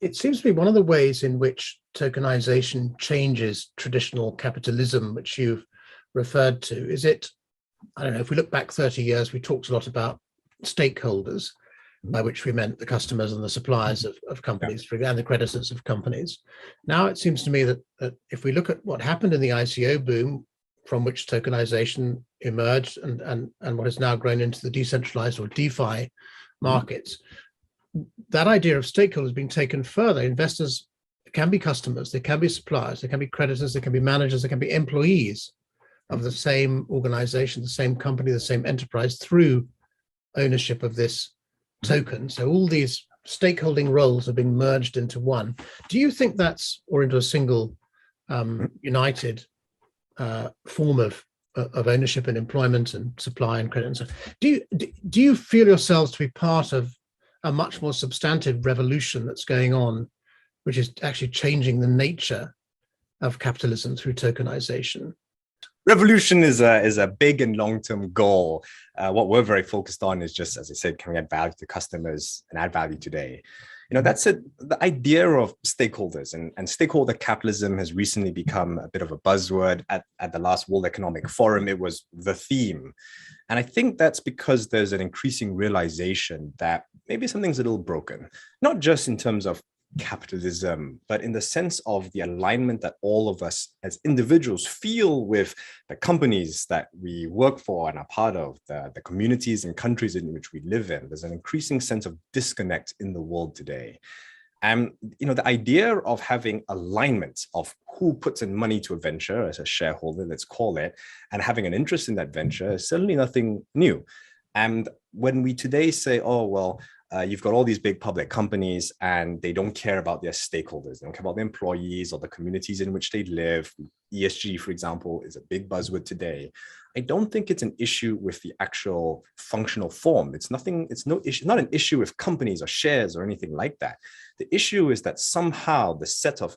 it seems to be one of the ways in which tokenization changes traditional capitalism, which you've referred to. Is it, I don't know, if we look back 30 years, we talked a lot about stakeholders, by which we meant the customers and the suppliers of companies, and the creditors of companies. Now it seems to me that if we look at what happened in the ICO boom, from which tokenization emerged and what has now grown into the decentralized or DeFi markets, that idea of stakeholders being taken further. Investors can be customers, they can be suppliers, they can be creditors, they can be managers, they can be employees of the same organization, the same company, the same enterprise through ownership of this token. So all these stakeholding roles are being merged into one. Do you think that's, or into a single united form of ownership and employment and supply and credit and so on? Do you feel yourselves to be part of a much more substantive revolution that's going on, which is actually changing the nature of capitalism through tokenization? Revolution is a big and long-term goal. What we're very focused on is just, as I said, can we add value to customers and add value today? You know, that's it. The idea of stakeholders and stakeholder capitalism has recently become a bit of a buzzword. At the last World Economic Forum, it was the theme. And I think that's because there's an increasing realization that maybe something's a little broken, not just in terms of capitalism, but in the sense of the alignment that all of us as individuals feel with the companies that we work for and are part of, the communities and countries in which we live in. There's an increasing sense of disconnect in the world today. And, you know, the idea of having alignment of who puts in money to a venture as a shareholder, let's call it, and having an interest in that venture is certainly nothing new. And when we today say, oh, well, you've got all these big public companies and they don't care about their stakeholders. They don't care about the employees or the communities in which they live. ESG, for example, is a big buzzword today. I don't think it's an issue with the actual functional form. It's not an issue with companies or shares or anything like that. The issue is that somehow the set of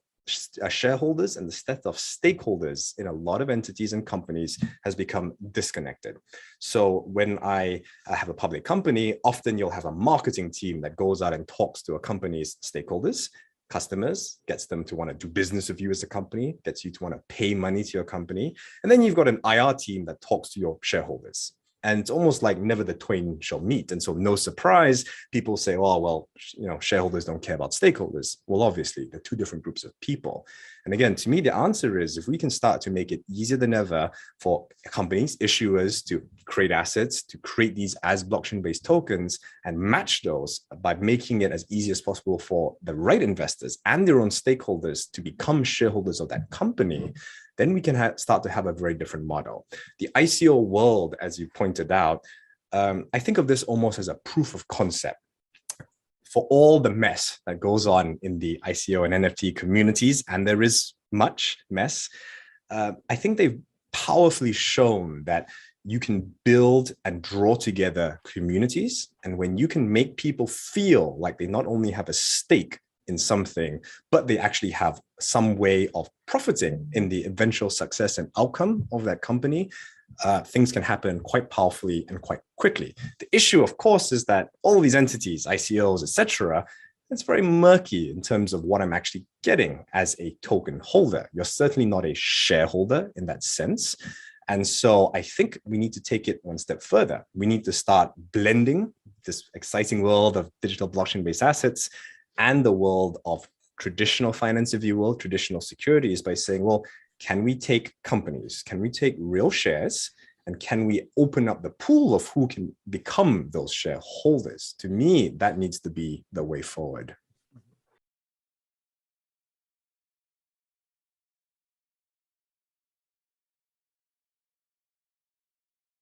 shareholders and the set of stakeholders in a lot of entities and companies has become disconnected. So when I have a public company, often you'll have a marketing team that goes out and talks to a company's stakeholders, customers, gets them to want to do business with you as a company, gets you to want to pay money to your company. And then you've got an IR team that talks to your shareholders. And it's almost like never the twain shall meet. And so no surprise, people say, oh, well, you know, shareholders don't care about stakeholders. Well, obviously, they're two different groups of people. And again, to me, the answer is if we can start to make it easier than ever for companies, issuers to create assets, to create these as blockchain-based tokens and match those by making it as easy as possible for the right investors and their own stakeholders to become shareholders of that company, then we can start to have a very different model. The ICO world, as you pointed out, I think of this almost as a proof of concept. For all the mess that goes on in the ICO and NFT communities, and there is much mess, I think they've powerfully shown that you can build and draw together communities. And when you can make people feel like they not only have a stake in something, but they actually have some way of profiting in the eventual success and outcome of that company, things can happen quite powerfully and quite quickly. The issue, of course, is that all these entities, ICOs, etc., it's very murky in terms of what I'm actually getting as a token holder. You're certainly not a shareholder in that sense. And so I think we need to take it one step further. We need to start blending this exciting world of digital blockchain-based assets and the world of traditional finance, if you will, traditional securities, by saying, well, can we take companies, can we take real shares, and can we open up the pool of who can become those shareholders? To me, that needs to be the way forward.